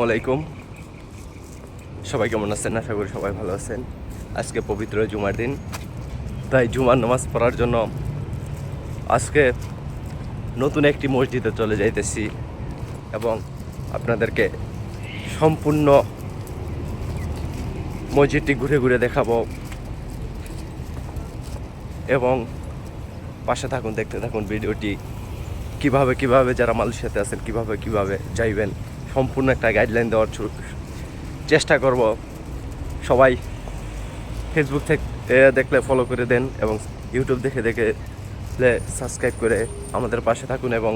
আসসালামু আলাইকুম। সবাই কেমন আছেন? আশা করি সবাই ভালো আছেন। আজকে পবিত্র জুমার দিন, তাই জুমার নামাজ পড়ার জন্য আজকে নতুন একটি মসজিদে চলে যাইতেছি এবং আপনাদেরকে সম্পূর্ণ মসজিদটি ঘুরে ঘুরে দেখাবো এবং পাশে থাকুন, দেখতে থাকুন ভিডিওটি। কিভাবে যারা মালয়েশিয়াতে আছেন কিভাবে যাইবেন, সম্পূর্ণ একটা গাইডলাইন দেওয়ার চেষ্টা করব। সবাই ফেসবুক থেকে দেখলে ফলো করে দেন এবং ইউটিউব দেখলে সাবস্ক্রাইব করে আমাদের পাশে থাকুন এবং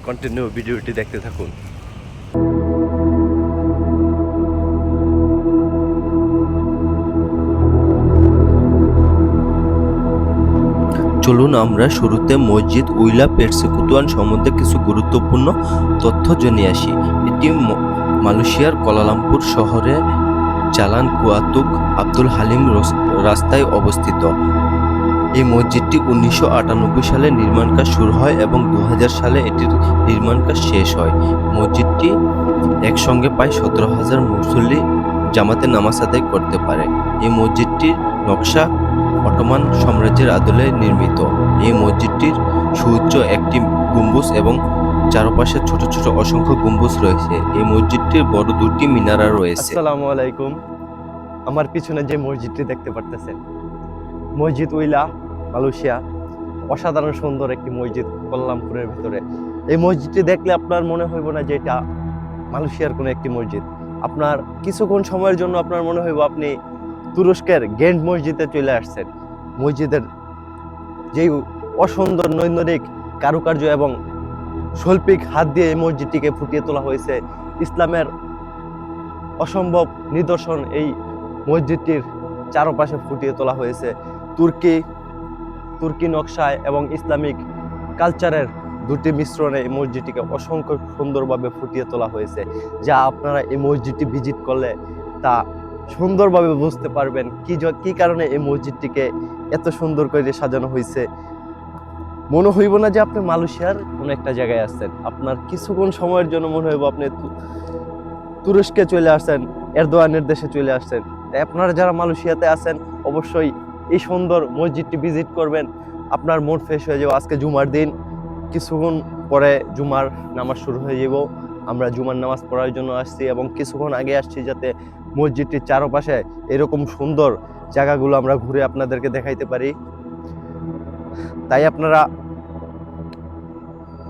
কন্টিনিউ ভিডিওটি দেখতে থাকুন। চলুন আমরা শুরুতে মসজিদ উইলা পেরসেকুতুয়ান সম্বন্ধে কিছু গুরুত্বপূর্ণ তথ্য জেনে আসি। এটি মালয়েশিয়ার কুয়ালালামপুর শহরে জালান কুয়াতুক আব্দুল হালিম রাস্তায় অবস্থিত। এই মসজিদটি 1998 সালে নির্মাণ কাজ শুরু হয় এবং 2000 সালে এটির নির্মাণ কাজ শেষ হয়। মসজিদটি একসঙ্গে প্রায় 17,000 মুসল্লি জামাতে নামাজ আদায় করতে পারে। এই মসজিদটির নকশা অটোমান সাম্রাজ্যের আদলে নির্মিত। এই মসজিদটির সুউচ্চ একটি গম্বুজ এবং চারপাশে ছোট ছোট অসংখ্য গম্বুজ রয়েছে। এই মসজিদটির বড় দুটি মিনারা রয়েছে। আসসালামু আলাইকুম। আমার পিছনে যে মসজিদটি দেখতে পারতেছেন, মসজিদ উইলা মালয়েশিয়া, অসাধারণ সুন্দর একটি মসজিদ কুয়ালালামপুরের ভিতরে। এই মসজিদটি দেখলে আপনার মনে হইব না যে এটা মালয়েশিয়ার কোনো একটি মসজিদ। আপনার কিছুক্ষণ সময়ের জন্য আপনার মনে হইব আপনি তুরস্কের গেন্ট মসজিদে চলে আসছেন। মসজিদের যেই অসুন্দর নৈন্দনিক কারুকার্য এবং শৈল্পিক হাত দিয়ে এই মসজিদটিকে ফুটিয়ে তোলা হয়েছে। ইসলামের অসম্ভব নিদর্শন এই মসজিদটির চারপাশে ফুটিয়ে তোলা হয়েছে। তুর্কি নকশায় এবং ইসলামিক কালচারের দুটি মিশ্রণে এই মসজিদটিকে অসংখ্য সুন্দরভাবে ফুটিয়ে তোলা হয়েছে, যা আপনারা এই মসজিদটি ভিজিট করলে তা সুন্দরভাবে বুঝতে পারবেন কি কারণে এই মসজিদটিকে এত সুন্দর করে সাজানো হয়েছে। মনে হইব না যে আপনি মালয়েশিয়ার কোনো একটা জায়গায় আসছেন। আপনার কিছুক্ষণ সময়ের জন্য মনে হইব আপনি তুরস্কে চলে আসছেন, এরদোয়ানের দেশে চলে আসছেন। তাই আপনারা যারা মালয়েশিয়াতে আছেন অবশ্যই এই সুন্দর মসজিদটি ভিজিট করবেন, আপনার মুড ফ্রেশ হয়ে যাবে। আজকে জুমার দিন, কিছুক্ষণ পরে জুমার নামাজ শুরু হয়ে যাব। আমরা জুমার নামাজ পড়ার জন্য আসছি এবং কিছুক্ষণ আগে আসছি যাতে মসজিদটির চারপাশে এরকম সুন্দর জায়গাগুলো আমরা ঘুরে আপনাদেরকে দেখাইতে পারি। তাই আপনারা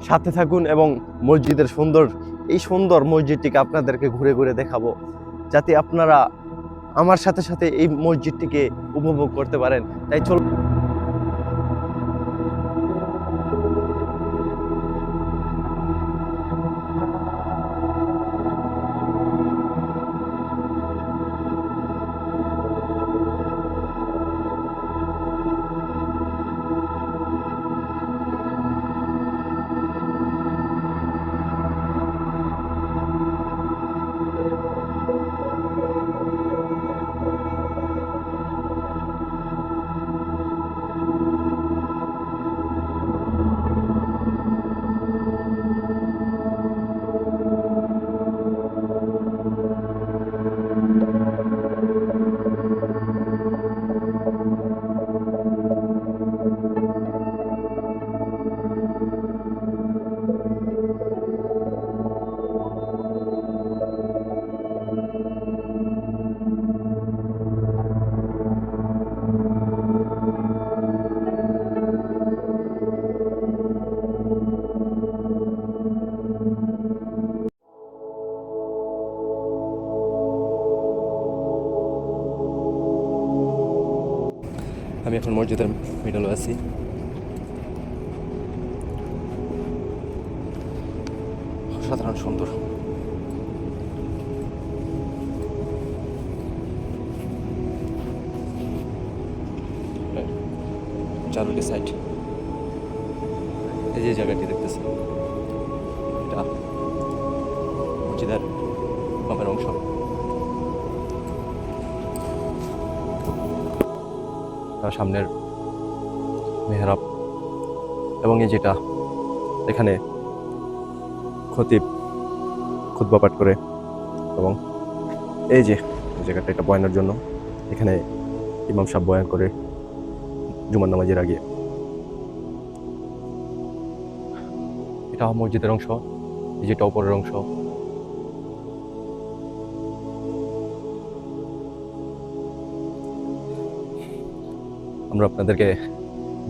সাথে থাকুন এবং মসজিদের এই সুন্দর মসজিদটিকে আপনাদেরকে ঘুরে ঘুরে দেখাবো, যাতে আপনারা আমার সাথে সাথে এই মসজিদটিকে উপভোগ করতে পারেন। তাই চলুন। আমি এখন মসজিদের মিডলে আছি। অসাধারণ সুন্দর। চারুলি সাইড, এই যে জায়গাটি দেখতেছেন, এটা মসজিদের বামের অংশ। সামনের মেহরাব এবং এই যেটা এখানে খতিব খুতবা পাঠ করে এবং এই যে এই জায়গাটা এটা বয়ানের জন্য, এখানে ইমাম সাহেব বয়ান করে জুমার নামাজের আগে। এটা মসজিদের অংশ, এই যেটা উপরের অংশ। আমরা আপনাদেরকে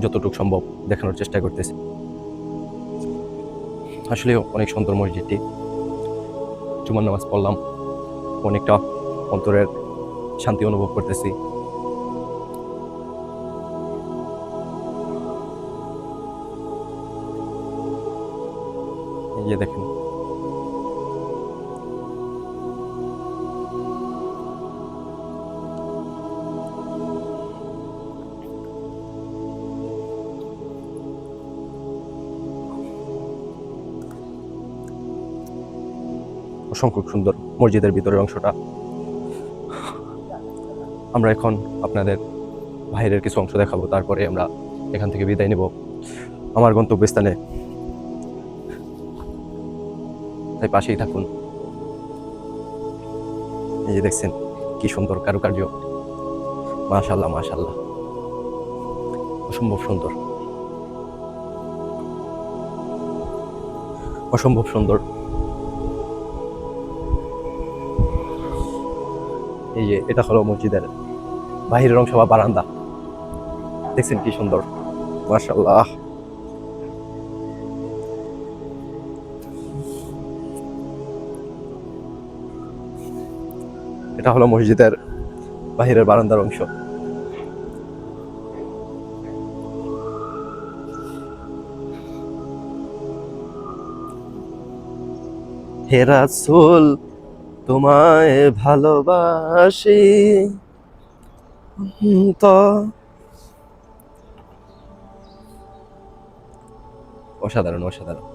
যতটুকু সম্ভব দেখানোর চেষ্টা করতেছি। আসলে অনেক সুন্দর মসজিদটি। জুমার নামাজ পড়লাম, অনেকটা অন্তরের শান্তি অনুভব করতেছি। এই যে দেখেন, অসংখ্য সুন্দর মসজিদের ভিতরের অংশটা। আমরা এখন আপনাদের বাইরের কিছু অংশ দেখাবো, তারপরে আমরা এখান থেকে বিদায় নেব আমার গন্তব্যস্থানে। তাই পাশেই থাকুন। এই যে দেখছেন কি সুন্দর কারুকার্য, মাশাআল্লাহ মাশাআল্লাহ, অসম্ভব সুন্দর, অসম্ভব সুন্দর। এই যে এটা হলো মসজিদের বাহিরের অংশ বা বারান্দা, দেখছেন কি সুন্দর, মাশাআল্লাহ। এটা হলো মসজিদের বাহিরের বারান্দার অংশ। হে রাসূল তোমায় ভালোবাসি তো। অসাধারণ অসাধারণ।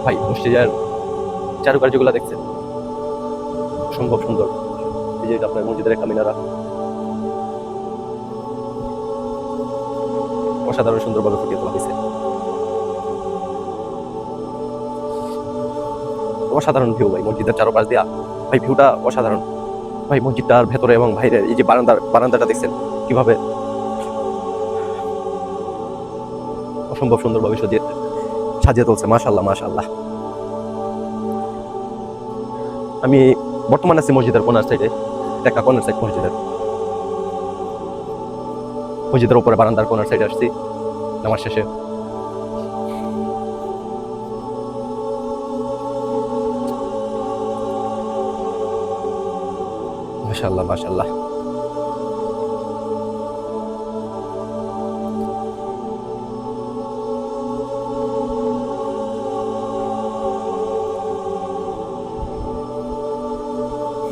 ভাই মসজিদের চারুকার্যগুলো দেখছেন, অসম্ভব সুন্দর। এই যে এটা আপনার মসজিদের একটা মিনারা, অসাধারণ সুন্দরভাবে ফুটিয়ে তোলা হয়েছে। অসাধারণ ভিউ ভাই মসজিদের চারপাশ দিয়া, ভাই ভিউটা অসাধারণ ভাই। মসজিদটার ভেতরে এবং বাইরে এই যে বারান্দাটা দেখছেন কিভাবে অসম্ভব সুন্দরভাবে সাজিয়ে তুলছে, মাশাআল্লাহ মাশাআল্লাহ। আমি বর্তমানে আছি মসজিদের কোনার সাইডে, একটা কোনার সাইড মসজিদের উপরে বারান্দার কোনার সাইডে আসছি নামাজ শেষে। মাশাআল্লাহ মাশাআল্লাহ।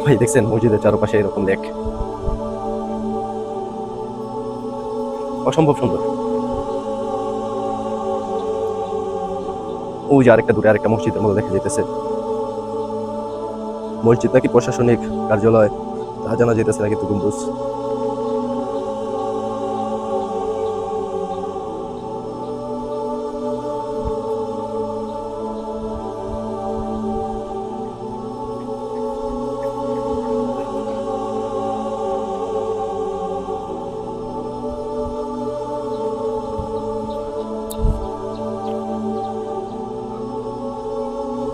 ভাই দেখছেন মসজিদের চারপাশে এরকম লেক, অসম্ভব সুন্দর। ওই যে আরেকটা দূরে আরেকটা মসজিদের মতো দেখা যেতেছে। মসজিদ নাকি প্রশাসনিক কার্যালয় তা জানা যেতেছে না, কিন্তু গম্বুজ।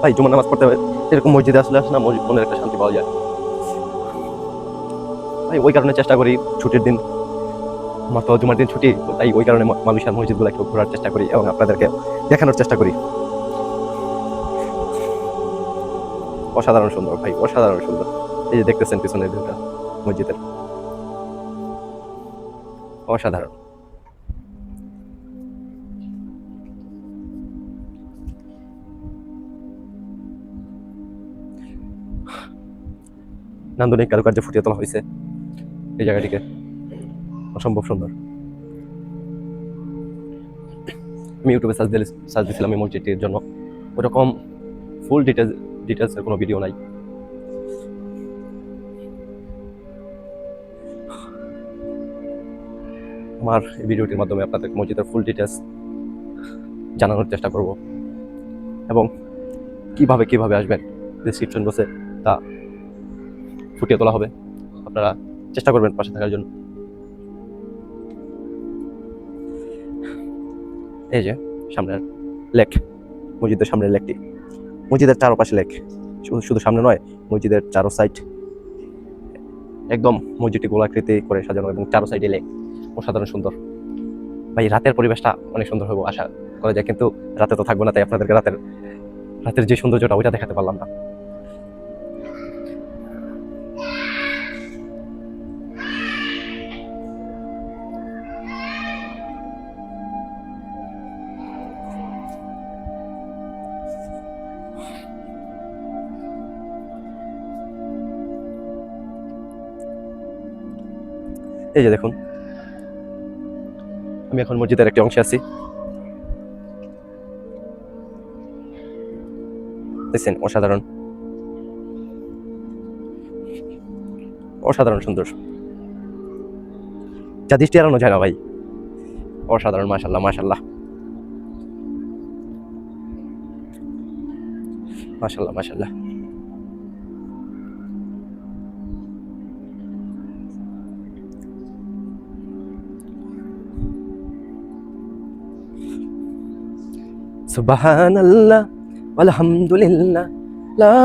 ভাই জুমার নামাজ পড়তে এরকম মসজিদে আসলে না মনের একটা শান্তি পাওয়া যায় ভাই। ওই কারণে চেষ্টা করি ছুটির দিন, আমার তো জুমার দিন ছুটি, তাই ওই কারণে মালয়েশিয়ার মসজিদগুলো একটু ঘোরার চেষ্টা করি এবং আপনাদেরকে দেখানোর চেষ্টা করি। অসাধারণ সুন্দর ভাই, অসাধারণ সুন্দর। এই যে দেখতেছেন পিছনের ভিউটা মসজিদের, অসাধারণ। নান্দনিক কারুকার্য ফুটিয়ে তোলা হয়েছে এই জায়গাটিকে, অসম্ভব সুন্দর। আমি ইউটিউবে সার্চ দিয়েছিলাম এই মসজিদটির জন্য, ওরকম ফুল ডিটেলসের কোনো ভিডিও নাই। আমার এই ভিডিওটির মাধ্যমে আপনাদের মসজিদের ফুল ডিটেলস জানানোর চেষ্টা করব এবং কিভাবে আসবেন ডিসক্রিপশন বক্সে তা ফুটিয়ে তোলা হবে। আপনারা চেষ্টা করবেন পাশে থাকার জন্য। এই যে সামনের লেক, মসজিদের সামনের লেকটি, মসজিদের চারপাশে লেক, শুধু সামনে নয়, মসজিদের চারো সাইড একদম মসজিদটি গোলাকৃতি করে সাজানো এবং চারো সাইডে লেক, অসাধারণ সুন্দর। ভাই রাতের পরিবেশটা অনেক সুন্দর হবে আশা করা যায়, কিন্তু রাতে তো থাকবো না, তাই আপনাদেরকে রাতের যে সৌন্দর্যটা ওইটা দেখাতে পারলাম না। এই যে দেখুন, আমি এখন মসজিদের একটি অংশে আছি। দেখছেন, অসাধারণ সুন্দর, যা দৃষ্টি এড়ানো যায় না ভাই। অসাধারণ, মাশাল্লাহ মাশাল্লাহ মাশাল্লাহ মাশাল্লাহ। সুবহানাল্লাহ আলহামদুলিল্লাহ লা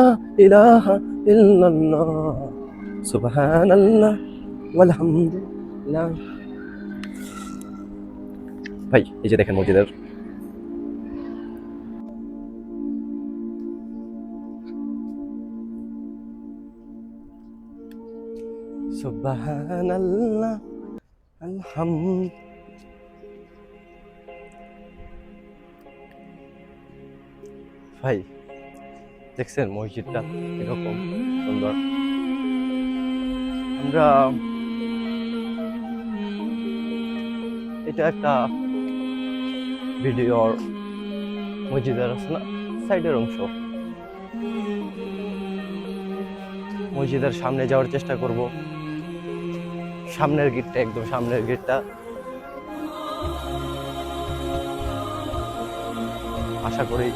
ইলাহা ইল্লাল্লাহ সুবহানাল্লাহ আলহামদুলিল্লাহ। ভাই এই যে দেখেন মসজিদের সুবহানাল্লাহ আলহামদুলিল্লাহ। ভাই দেখছেন মসজিদটা এরকম সুন্দর। আমরা এটা একটা ভিডিওর মসজিদের আছে না সাইডের অংশ, মসজিদের সামনে যাওয়ার চেষ্টা করব। সামনের গেটটা, একদম সামনের গেটটা আশা করি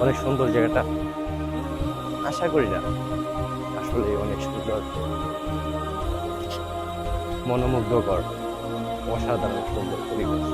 অনেক সুন্দর জায়গাটা, আশা করি না আসলে অনেক সুন্দর, মনোমুগ্ধকর, অসাধারণ সুন্দর পরিবেশ।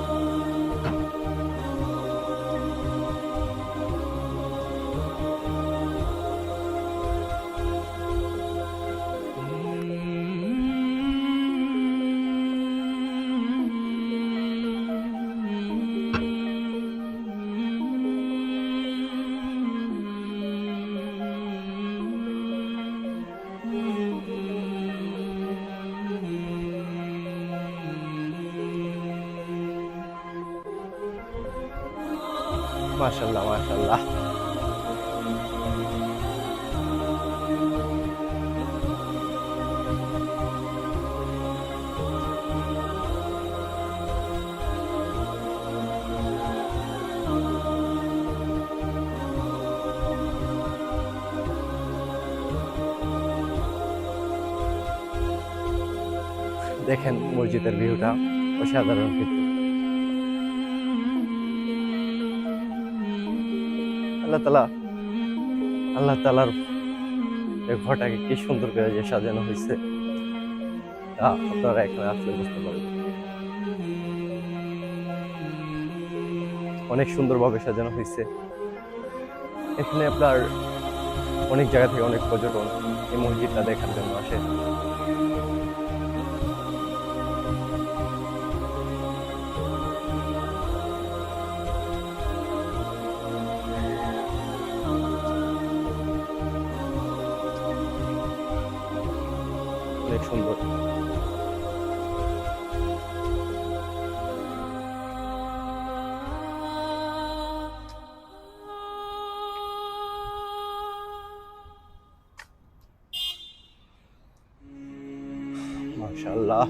মাশাআল্লাহ মাশাআল্লাহ। দেখেন মসজিদের ভিউটা অসাধারণ, কিন্তু আল্লাহ তাআলার এই ঘরটাকে কি সুন্দর করে যে সাজানো হয়েছে তা আপনারা এখানে আসলে বুঝতে পারবেন। অনেক সুন্দরভাবে সাজানো হয়েছে। এখানে আপনার অনেক জায়গা থেকে অনেক পর্যটন এই মসজিদটা দেখার জন্য আসে। অনেক সুন্দর। মাশাআল্লাহ।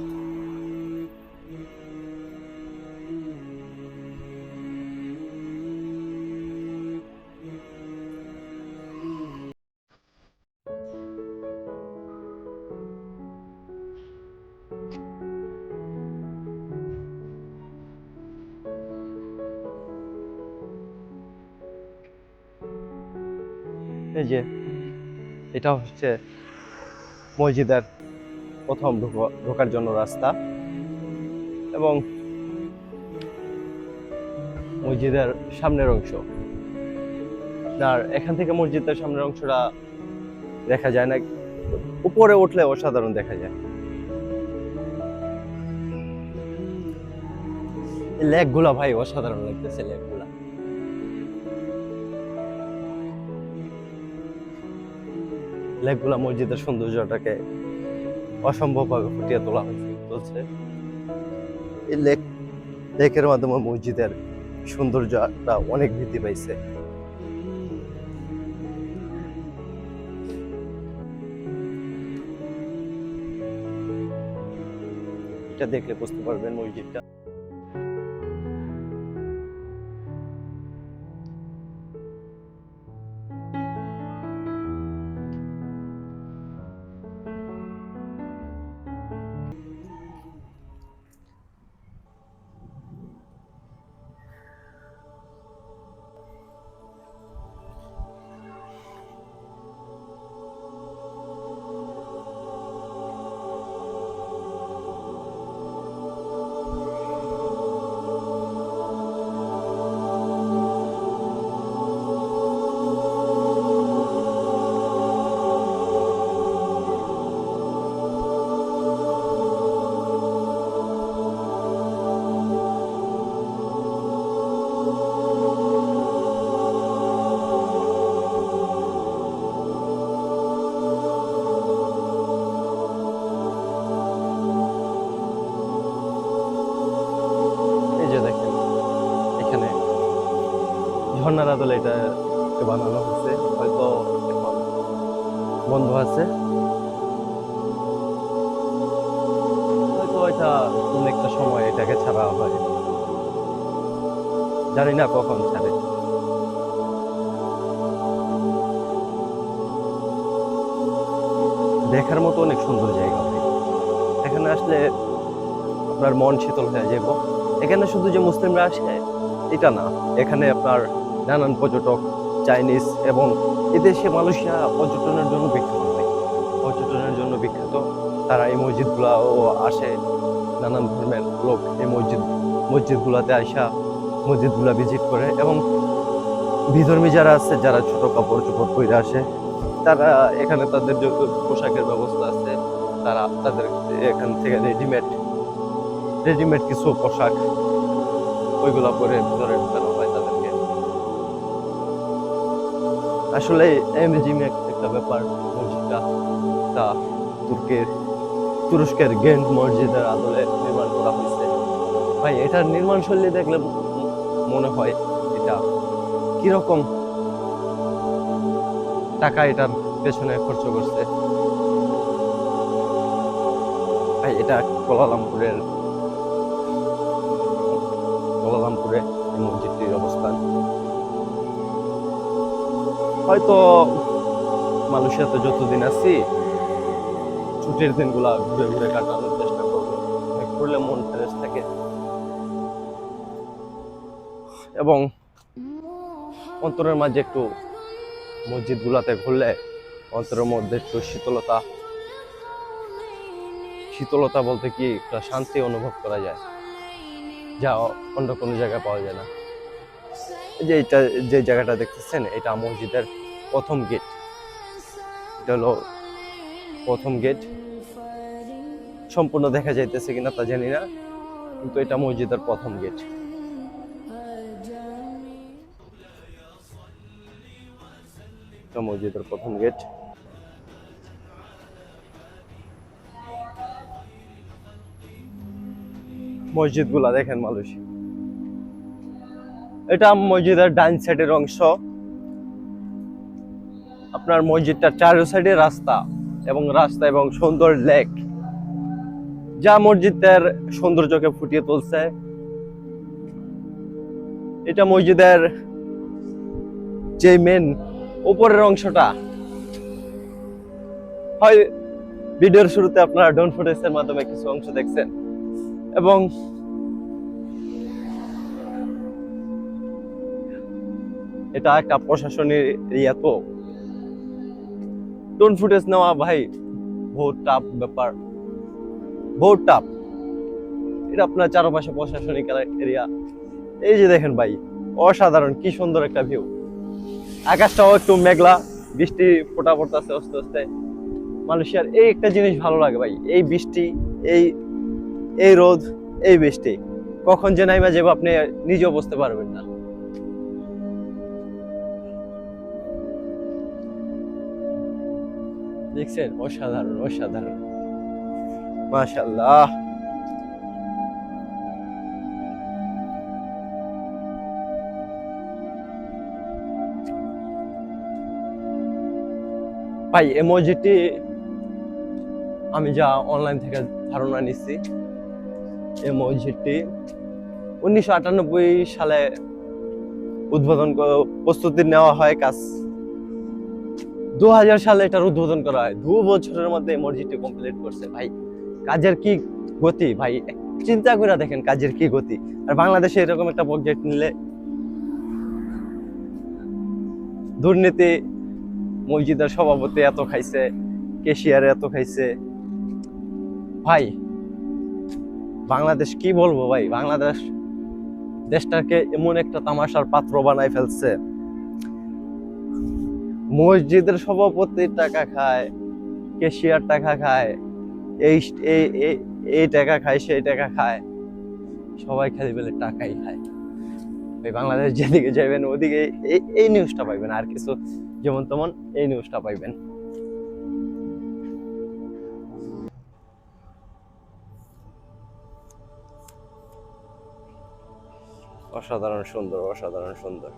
এই যে এটা হচ্ছে মসজিদের প্রথম ঢোকার জন্য রাস্তা, এবং মসজিদের সামনের অংশ। আর এখান থেকে মসজিদের সামনের অংশটা দেখা যায় না, উপরে উঠলে অসাধারণ দেখা যায়। লেক গুলা ভাই অসাধারণ লাগতেছে, লেক গুলা। লেক গুলা মসজিদের সৌন্দর্যটাকে অসম্ভব ভাবে ফুটিয়ে তুলছে। এই লেকের মাধ্যমে মসজিদের সৌন্দর্যটা অনেক বৃদ্ধি পাইছে। এটা দেখলে বুঝতে পারবেন মসজিদটা। ঝর্ণার আদলে এটা বানানো হচ্ছে, হয়তো এখন বন্ধ আছে, হয়তো এটা কোন একটা সময় এটাকে ছাড়া হয়, জানি না কখন ছাড়ে। দেখার মতো অনেক সুন্দর জায়গা ভাই, এখানে আসলে আপনার মন শীতল হয়ে যাব। এখানে শুধু যে মুসলিমরা আসে এটা না, এখানে আপনার নানান পর্যটক, চাইনিজ এবং এদেশে মালয়েশিয়া পর্যটনের জন্য বিখ্যাত। পর্যটনের জন্য বিখ্যাত, তারা এই মসজিদগুলাও আসে, নানান ধর্মের লোক এই মসজিদগুলাতে আসা মসজিদগুলা ভিজিট করে, এবং বিধর্মী যারা আছে, যারা ছোট কাপড় চোপড় পরে আসে, তারা এখানে তাদের যে পোশাকের ব্যবস্থা আছে, তারা তাদের এখান থেকে রেডিমেড কিছু পোশাক ওইগুলা পরে ভিতরে ঢুকানো হয় তাদেরকে। আসলে অ্যামেজিং একটা ব্যাপার মসজিদটা। তা তুরস্কের গেন্ট মসজিদের আদলে নির্মাণ করা হয়েছে ভাই। এটার নির্মাণ শৈলী দেখলে মনে হয় এটা কিরকম টাকা এটার পেছনে খরচ করছে ভাই। এটা কুয়ালালামপুরে এই মসজিদটির অবস্থান। হয়তো মালয়েশিয়াতে যতদিন আছি ছুটির দিনগুলা ঘুরে ঘুরে কাটানোর চেষ্টা করবো, ঘুরলে মন ফ্রেশ থাকে এবং অন্তরের মাঝে একটু মসজিদ গুলাতে ঘুরলে অন্তরের মধ্যে একটু শীতলতা বলতে কি একটা শান্তি অনুভব করা যায়, যা অন্য কোনো জায়গায় পাওয়া যায় না। যে জায়গাটা দেখতেছেন এটা মসজিদের প্রথম গেট। এটা হলো প্রথম গেট, সম্পূর্ণ দেখা যাইতেছে কিনা তা জানি না, কিন্তু এটা মসজিদের প্রথম গেট। মসজিদের প্রথম গেট। মসজিদ গুলা দেখেন মালয়েশিয়া। এটা মসজিদের ডান সাইডের অংশ। আপনার মসজিদটার চারো সাইডে রাস্তা এবং সুন্দর লেক, যা মসজিদের সৌন্দর্যকে ফুটিয়ে তুলছে। এটা মসজিদের যে মেন উপরের অংশটা, হয় ভিডিওর শুরুতে আপনারা ড্রোন ফুটেজের মাধ্যমে কিছু অংশ দেখছেন, এবং এটা একটা প্রশাসনিক এরিয়া, তো ড্রোন ফুটেজ নেওয়া ভাই বহুত টাফ ব্যাপার, বহুত টাফ। এটা আপনার চারপাশে প্রশাসনিক এরিয়া। এই যে দেখেন ভাই, অসাধারণ, কি সুন্দর একটা ভিউ। আকাশটাও একটু মেঘলা, বৃষ্টি ফোঁটা পড়তেছে আস্তে আস্তে। মালয়েশিয়ার এই একটা জিনিস ভালো লাগে ভাই, এই বৃষ্টি, এই এই রোদ, এই বৃষ্টি কখন যে নাইমা যাবে আপনি নিজেও বুঝতে পারবেন না। দেখছেন, অসাধারণ অসাধারণ, মাশাআল্লাহ। ভাই এই মসজিদটি আমি যা অনলাইন থেকে ধারণা নিচ্ছি, এই মসজিদটি 1998 সালে উদ্বোধন প্রস্তুতি নেওয়া হয়, কাজ 2000 সালে এটার উদ্বোধন করা হয়। 2 বছরের মধ্যে এই মসজিদটি কমপ্লিট করছে ভাই। কাজের কি গতি ভাই, চিন্তা করে দেখেন কাজের কি গতি। আর বাংলাদেশে এরকম একটা প্রজেক্ট নিলে, দুর্নীতি, মসজিদের সভাপতি এত খাইছে, কেশিয়ার এত খাইছে ভাই। বাংলাদেশ কি বলবো ভাই, বাংলাদেশ দেশটাকে এমন একটা তামাশার পাত্র বানায় ফেলছে। মসজিদের সভাপতি টাকা খায়, কেশিয়ার টাকা খায়, এই এই টাকা খায়, সেই টাকা খায়, সবাই খালি বলে টাকাই খায়। ভাই বাংলাদেশ যেদিকে যাবেন ওদিকে এই নিউজটা পাইবেন, আর কিছু যেমন তেমন এই নিউজটা পাইবেন। অসাধারণ সুন্দর, অসাধারণ সুন্দর।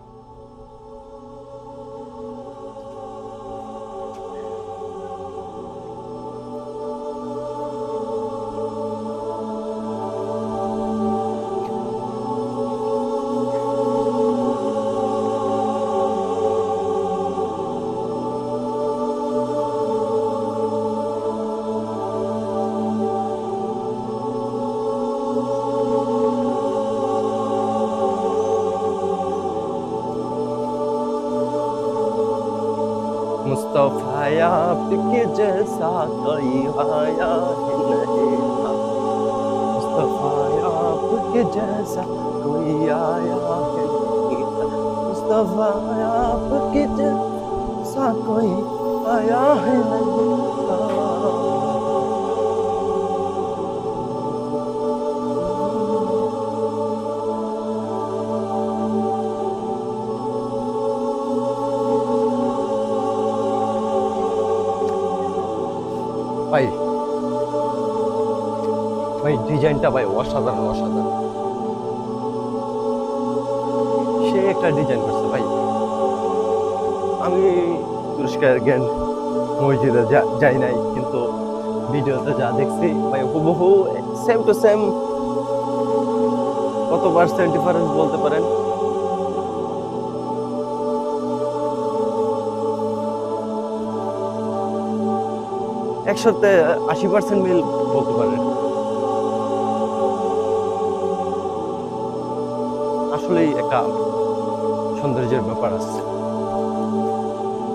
मुस्तफा आपके जैसा कोई आया ही नहीं था, मुस्तफा आपके जैसा कोई आया है नहीं था, मुस्तफा आपके जैसा कोई आया है नहीं था। ভাই ভাই ডিজাইনটা ভাই অসাধারণ, অসাধারণ। সে একটা ডিজাইন করছে ভাই। আমি তুরস্কের গ্র্যান্ড মসজিদে যাই নাই, কিন্তু ভিডিওতে যা দেখছি ভাই হুবহু সেম টু সেম। কত পার্সেন্ট ডিফারেন্স বলতে পারেন? একসাথে 80% মিল বলতে পারেন। আসলেই একটা সৌন্দর্যের ব্যাপার আছে।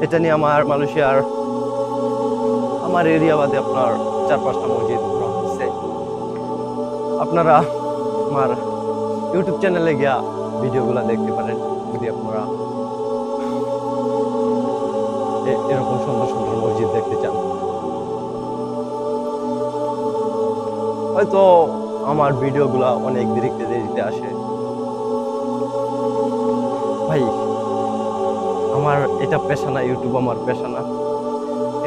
এটা নিয়ে আমার মালয়েশিয়ার আমার এরিয়া বাদে আপনার 4-5টা মসজিদ ঘোরা হচ্ছে। আপনারা আমার ইউটিউব চ্যানেলে গিয়া ভিডিওগুলো দেখতে পারেন, যদি আপনারা এরকম সুন্দর সুন্দর মসজিদ দেখতে চান। হয়তো আমার ভিডিওগুলা অনেক দেরিতে আসে ভাই। আমার এটা পেশা না, ইউটিউব আমার পেশা না,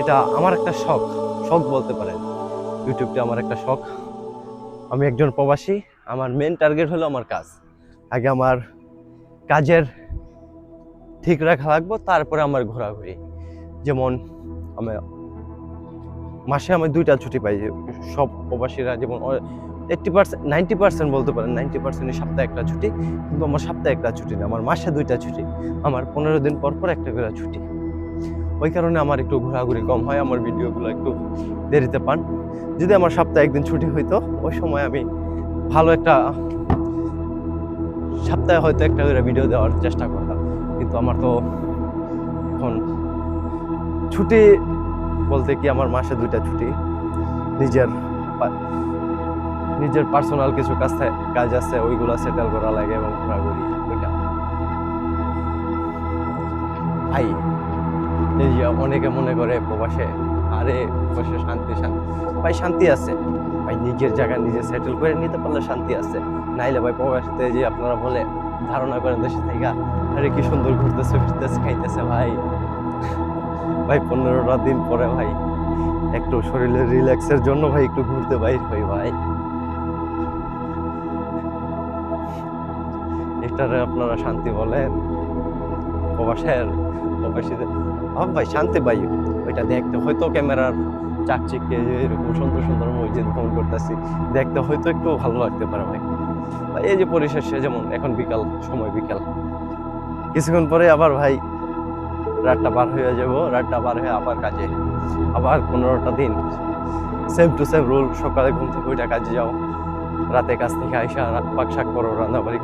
এটা আমার একটা শখ বলতে পারেন। ইউটিউবটা আমার একটা শখ। আমি একজন প্রবাসী, আমার মেন টার্গেট হলো আমার কাজ। আগে আমার কাজের ঠিক রাখা লাগবো, তারপরে আমার ঘোরাঘুরি। যেমন আমি মাসে 2টা ছুটি পাই, সব প্রবাসীরা যেমন 80% 90% বলতে পারেন, 90% সপ্তাহে একটা ছুটি। কিন্তু আমার সপ্তাহে একটা ছুটি না, আমার মাসে 2টা ছুটি। আমার 15 দিন পর পর একটা করে ছুটি। ওই কারণে আমার একটু ঘোরাঘুরি কম হয়, আমার ভিডিওগুলো একটু দেরিতে পান। যদি আমার সপ্তাহে একদিন ছুটি হইতো, ওই সময় আমি ভালো একটা সপ্তাহে হয়তো একটা করে ভিডিও দেওয়ার চেষ্টা করতাম। কিন্তু আমার তো এখন ছুটি বলতে কি আমার মাসে 2টা ছুটি। নিজের পার্সোনাল কিছু কাজ আছে, ওইগুলা সেটেল করা লাগে এবং ঘোরাঘুরি ওইটা। ভাই এই যে অনেকে মনে করে প্রবাসে আরে প্রবাসে শান্তি ভাই শান্তি আছে ভাই, নিজের জায়গা নিজে সেটেল করে নিতে পারলে শান্তি আছে। নাইলে ভাই প্রবাসে যে আপনারা বলে ধারণা করেন দেশে থেকে আরে কি সুন্দর ঘুরতেছে ফিরতেছে খাইতেছে ভাই 15টা দিন পরে ভাই একটু শরীরের রিল্যাক্সের জন্য ভাই একটু ঘুরতে বাইর হই ভাই। এটারে আপনারা শান্তি বলেন? প্রবাসীদের ভাই শান্তি ভাই ওইটা দেখতে হয়তো ক্যামেরার চাকচিকে এরকম সুন্দর সুন্দর মসজিদ ভ্রমণ করতেছি দেখতে হয়তো একটু ভালো লাগতে পারে ভাই। এই যে পরিশেষে যেমন এখন বিকাল কিছুক্ষণ পরে আবার ভাই রাতটা পার হয়ে যাব, রাতটা পার হয়ে আবার কাজে, আবার 15টা দিন সেম টু সেম রুল। সকালে ঘুম থেকে ওইটা কাজে যাও, রাতে কাজ থেকে আইসা পাক শাক করো, রান্নাবাড়ি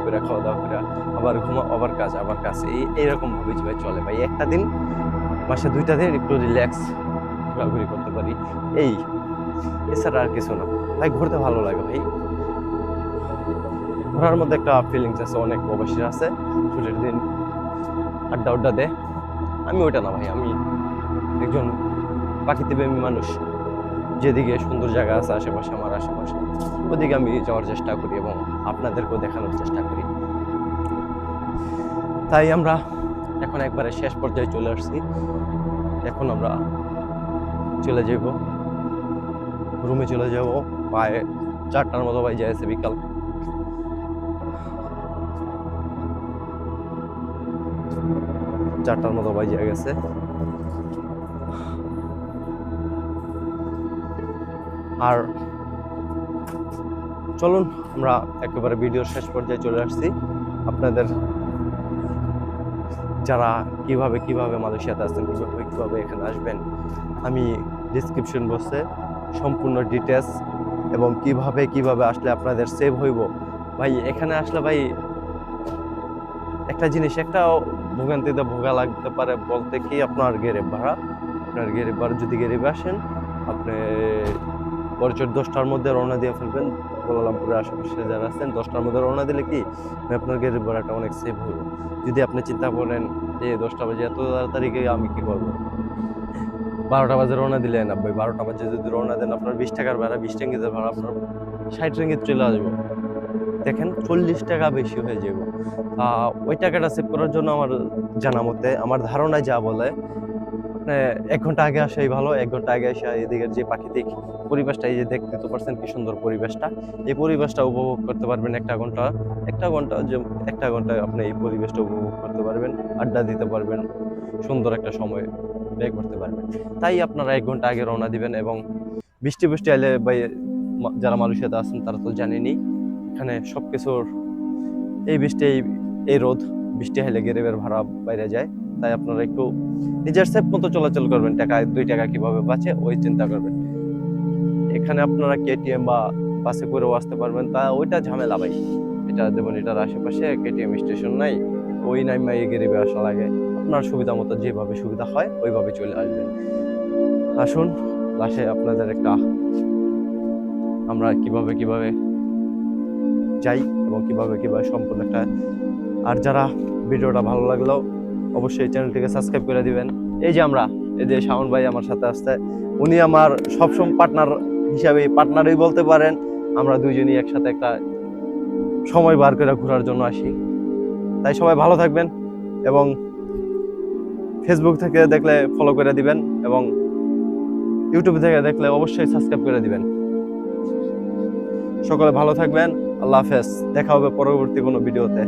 করে খাওয়া দাওয়া করে আবার ঘুমাও, আবার কাজ এইরকম ভাবে ভাই চলে ভাই। একটা দিন মাসে 2টা দিন একটু রিল্যাক্স ঘোরাঘুরি করতে পারি, এছাড়া আর কিছু না ভাই। ঘুরতে ভালো লাগে ভাই, ঘোরার মধ্যে একটা ফিলিংস আছে। অনেক প্রবাসীরা আছে ছুটির দিন আড্ডা দেয়, আমি ওইটা না ভাই। আমি একজন প্রাকৃতিপ্রেমী মানুষ, যেদিকে সুন্দর জায়গা আছে আশেপাশে আমার আশেপাশে ওদিকে আমি যাওয়ার চেষ্টা করি এবং আপনাদেরকেও দেখানোর চেষ্টা করি। তাই আমরা এখন একবারে শেষ পর্যায়ে চলে আসছি। এখন আমরা চলে যাব রুমে, চলে যাব প্রায় 4টার মতো বাজে আছে, বিকাল। চারটার মতো বাজে গেছে। আর চলুন আমরা একেবারে ভিডিওর শেষ পর্যায়ে চলে আসছি। আপনাদের যারা কিভাবে মালয়েশিয়াতে আছেন, কিভাবে এখানে আসবেন, আমি ডিসক্রিপশন বক্সে সম্পূর্ণ ডিটেলস এবং কিভাবে আসলে আপনাদের সেভ হইব ভাই। এখানে আসলে ভাই একটা জিনিস, একটা ভোগান্তিতে ভোগা লাগতে পারে বলতে কি আপনার গেরেব ভাড়া যদি গেরেবে আসেন আপনি বরচর 10টার মধ্যে রওনা দিয়ে ফেলবেন। কুয়ালালামপুরের আশেপাশে যারা আছেন 10টার মধ্যে রওনা দিলে কি আপনার গেরেব ভাড়াটা অনেক সেভ হইব। যদি আপনি চিন্তা করেন যে 10টা বাজে এত তারিখে আমি কি করব, 12টা বাজে রওনা দিলেন, আপনি 12টা বাজে যদি রওনা দেন আপনার 20 টাকার ভাড়া, 20 রিঙ্গিতের ভাড়া আপনার 60 রিঙ্গিত চলে আসবে। দেখেন 40 টাকা বেশি হয়ে যাবে। ওই টাকাটা সেভ করার জন্য আমার জানা মতে, আমার ধারণায় যা বলে, 1 ঘন্টা আগে আসাই ভালো। 1 ঘন্টা আগে আসা এদিকের যে প্রাকৃতিক পরিবেশটা, এই যে দেখতে তো পারছেন কি সুন্দর পরিবেশটা, এই পরিবেশটা উপভোগ করতে পারবেন। একটা ঘন্টা আপনি এই পরিবেশটা উপভোগ করতে পারবেন, আড্ডা দিতে পারবেন, সুন্দর একটা সময় ব্যয় করতে পারবেন। তাই আপনারা 1 ঘন্টা আগে রওনা দিবেন। এবং বৃষ্টি আইলে বা যারা মালয়েশিয়াতে আছেন তারা তো জানেনই, এখানে সবকিছুর এই বৃষ্টি এই রোদ, বৃষ্টি হলে গেরেবের ভাড়া বাইরে যায়। তাই আপনারা একটু নিজের সেফ মতো চলাচল করবেন। 2 টাকা কিভাবে বাঁচে ওই চিন্তা করবেন। এখানে আপনারা কেটিএম বা বাসে করেও আসতে পারবেন, তা ওইটা ঝামেলা ভাই। এটা যেমন এটার আশেপাশে কেটিএম স্টেশন নাই, ওই নাইমা গেরেবে আসা লাগে। আপনার সুবিধা মতো যেভাবে সুবিধা হয় ওইভাবে চলে আসবেন। আসুন লাস্টে আপনাদের একটা আমরা কিভাবে যাই এবং কিভাবে সম্পূর্ণ একটা। আর যারা ভিডিওটা ভালো লাগলো অবশ্যই চ্যানেলটিকে সাবস্ক্রাইব করে দিবেন। এই যে শাওন ভাই আমার সাথে আসছে, উনি আমার সবসময় পার্টনার হিসাবে, পার্টনারই বলতে পারেন। আমরা দুইজনই একসাথে একটা সময় বার করে ঘোরার জন্য আসি। তাই সবাই ভালো থাকবেন এবং ফেসবুক থেকে দেখলে ফলো করে দিবেন এবং ইউটিউব থেকে দেখলে অবশ্যই সাবস্ক্রাইব করে দিবেন। সকলে ভালো থাকবেন, আল্লাহ হাফেজ। দেখা হবে পরবর্তী কোনো ভিডিওতে।